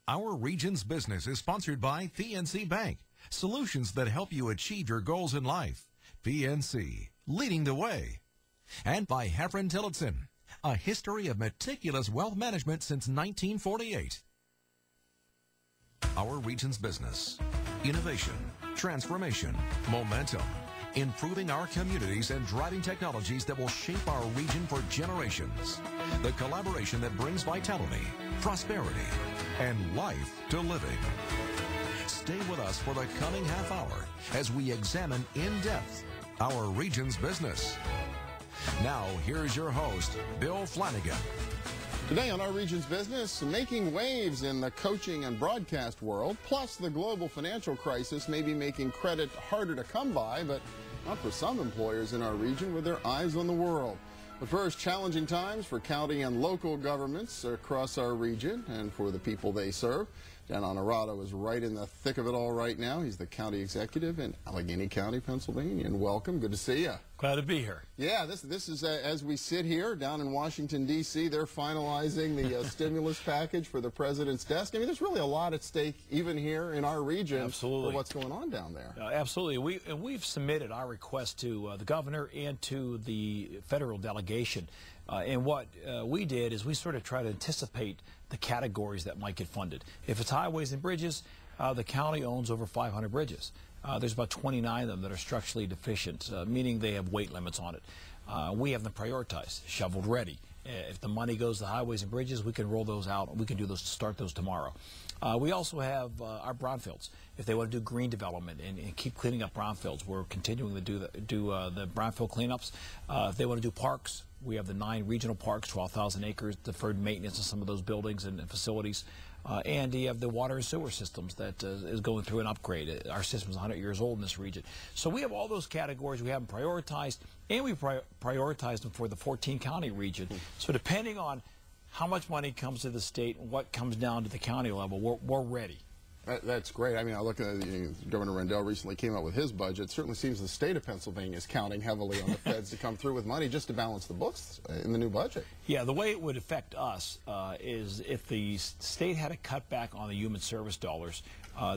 Our region's business is sponsored by PNC Bank, solutions that help you achieve your goals in life. PNC, leading the way. And by Heffron Tillotson, a history of meticulous wealth management since 1948. Our region's business, innovation, transformation, momentum, improving our communities and driving technologies that will shape our region for generations. The collaboration that brings vitality, prosperity, and life to living. Stay with us for the coming half hour as we examine in depth our region's business. Now, here's your host, Bill Flanagan. Today on Our Region's Business, making waves in the coaching and broadcast world, plus the global financial crisis may be making credit harder to come by, but not for some employers in our region with their eyes on the world. But first, challenging times for county and local governments across our region and for the people they serve. Dan Onorato is right in the thick of it all right now. He's the county executive in Allegheny County, Pennsylvania. And welcome. Good to see you. Glad to be here. Yeah, this is as we sit here down in Washington, D.C., they're finalizing the stimulus package for the president's desk. I mean, there's really a lot at stake, even here in our region, Absolutely. For what's going on down there. Absolutely. We've submitted our request to the governor and to the federal delegation. And what we did is we sort of try to anticipate the categories that might get funded. If it's highways and bridges, the county owns over 500 bridges. There's about 29 of them that are structurally deficient, meaning they have weight limits on it. We have them prioritized, shoveled ready. If the money goes to highways and bridges, we can roll those out. We can do those, start those tomorrow. We also have our brownfields. If they want to do green development and keep cleaning up brownfields, we're continuing to do the brownfield cleanups. If they want to do parks, we have the 9 regional parks, 12,000 acres, deferred maintenance of some of those buildings and facilities. And you have the water and sewer systems that is going through an upgrade. Our system is 100 years old in this region. So we have all those categories. We have them prioritized, and we prioritize them for the 14-county region. So depending on how much money comes to the state and what comes down to the county level, we're ready. That's great. I mean, I look at Governor Rendell recently came out with his budget. It certainly seems the state of Pennsylvania is counting heavily on the feds to come through with money just to balance the books in the new budget. Yeah, the way it would affect us is if the state had to cut back on the human service dollars,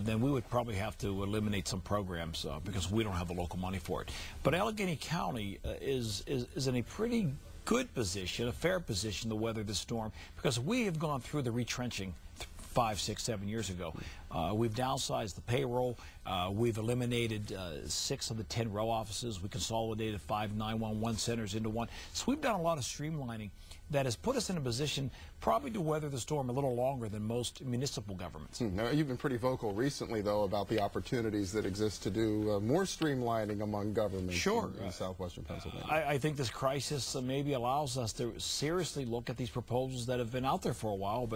then we would probably have to eliminate some programs because we don't have the local money for it. But Allegheny County is in a pretty good position, a fair position to weather the storm because we have gone through the retrenching 5, 6, 7 years ago. We've downsized the payroll. We've eliminated 6 of the 10 row offices. We consolidated 5 911 centers into one. So we've done a lot of streamlining that has put us in a position probably to weather the storm a little longer than most municipal governments. Now, you've been pretty vocal recently, though, about the opportunities that exist to do more streamlining among governments in southwestern Pennsylvania. I think this crisis maybe allows us to seriously look at these proposals that have been out there for a while.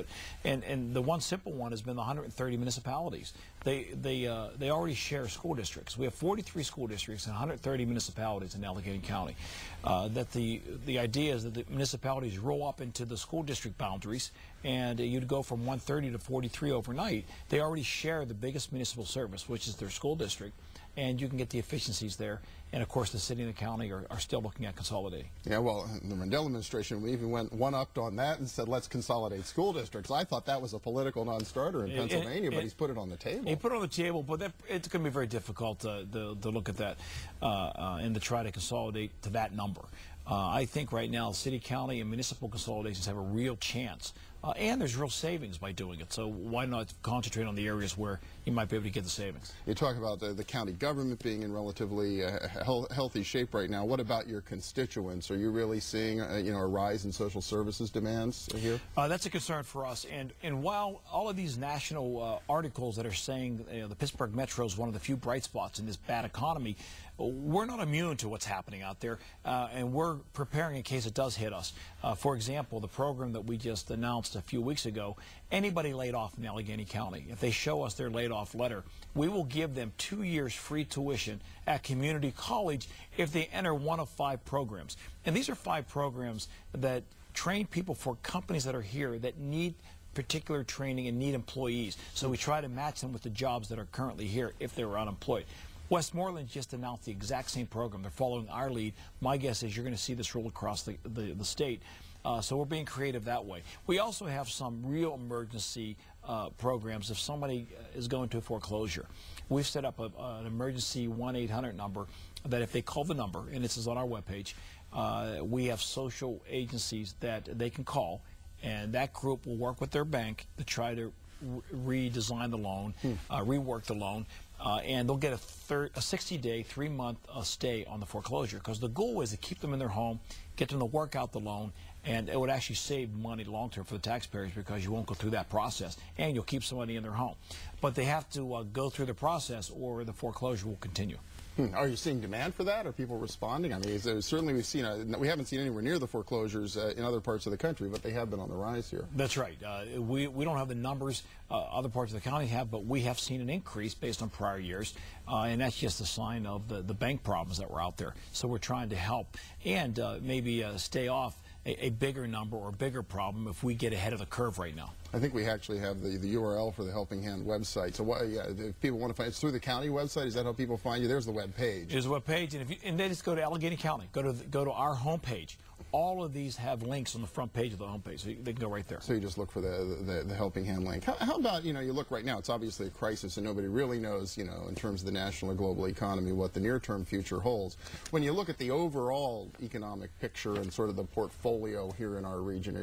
And the one simple one has been the 130 municipalities. They already share school districts. We have 43 school districts and 130 municipalities in Allegheny County. That the idea is that the municipalities roll up into the school district boundaries, and you'd go from 130 to 43 overnight. They already share the biggest municipal service, which is their school district, and you can get the efficiencies there. And of course, the city and the county are still looking at consolidating. Yeah, well, the Rendell administration even went one-upped on that and said, let's consolidate school districts. I thought that was a political non-starter in Pennsylvania, but he's put it on the table. He put it on the table, but it's going to be very difficult to look at that and to try to consolidate to that number. I think right now, city, county, and municipal consolidations have a real chance. And there's real savings by doing it. So why not concentrate on the areas where you might be able to get the savings? You talk about the county government being in relatively healthy shape right now. What about your constituents? Are you really seeing a rise in social services demands here? That's a concern for us. And while all of these national articles that are saying the Pittsburgh Metro is one of the few bright spots in this bad economy, we're not immune to what's happening out there, and we're preparing in case it does hit us. For example, the program that we just announced a few weeks ago, anybody laid off in Allegheny County, if they show us their laid off letter, we will give them 2 years free tuition at community college if they enter one of 5 programs. And these are 5 programs that train people for companies that are here that need particular training and need employees. So we try to match them with the jobs that are currently here if they were unemployed. Westmoreland just announced the exact same program. They're following our lead. My guess is you're going to see this roll across the state. So we're being creative that way. We also have some real emergency programs if somebody is going to foreclosure. We've set up an emergency 1-800 number that if they call the number, and this is on our webpage, we have social agencies that they can call, and that group will work with their bank to try to redesign the loan, rework the loan, and they'll get a 60-day, 3-month stay on the foreclosure, because the goal is to keep them in their home, get them to work out the loan, and it would actually save money long-term for the taxpayers because you won't go through that process, and you'll keep somebody in their home. But they have to go through the process or the foreclosure will continue. Are you seeing demand for that? Are people responding? I mean, certainly we haven't seen anywhere near the foreclosures in other parts of the country, but they have been on the rise here. That's right. We don't have the numbers other parts of the county have, but we have seen an increase based on prior years, and that's just a sign of the bank problems that were out there. So we're trying to help and maybe stay off a bigger number or a bigger problem if we get ahead of the curve right now. I think we actually have the URL for the Helping Hand website. So if people want to find, it's through the county website. Is that how people find you? There's the web page. There's a web page, and then just go to Allegheny County. Go to our home page. All of these have links on the front page of the home page, so they can go right there. So you just look for the Helping Hand link. How about, you look right now, it's obviously a crisis and nobody really knows, in terms of the national or global economy, what the near-term future holds. When you look at the overall economic picture and sort of the portfolio here in our region, are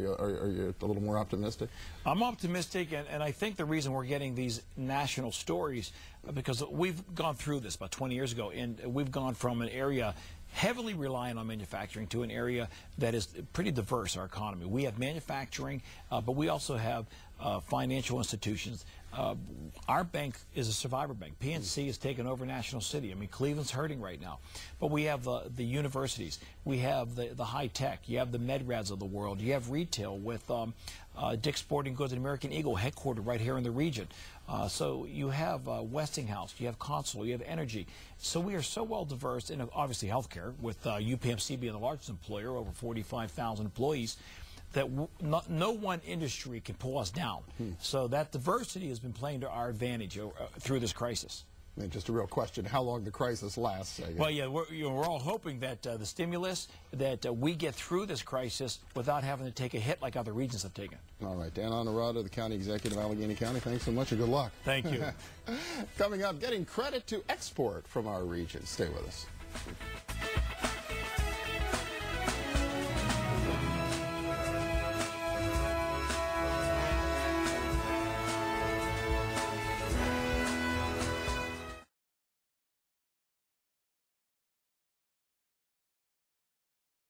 you a little more optimistic? I'm optimistic, and I think the reason we're getting these national stories, because we've gone through this about 20 years ago, and we've gone from an area heavily reliant on manufacturing to an area that is pretty diverse, our economy. We have manufacturing, but we also have financial institutions. Our bank is a survivor bank. PNC has taken over National City. I mean, Cleveland's hurting right now. But we have the universities. We have the high tech. You have the MedRads of the world. You have retail with Dick's Sporting Goods and American Eagle headquartered right here in the region. So you have Westinghouse, you have Consul, you have energy. So we are so well diverse, and obviously healthcare, with UPMC being the largest employer, over 45,000 employees, that no one industry can pull us down. So that diversity has been playing to our advantage through this crisis. And just a real question, how long the crisis lasts, I guess. Well, yeah, we're all hoping that the stimulus, that we get through this crisis without having to take a hit like other regions have taken. All right, Dan Onorato, the County Executive of Allegheny County, thanks so much and good luck. Thank you. Coming up, getting credit to export from our region. Stay with us.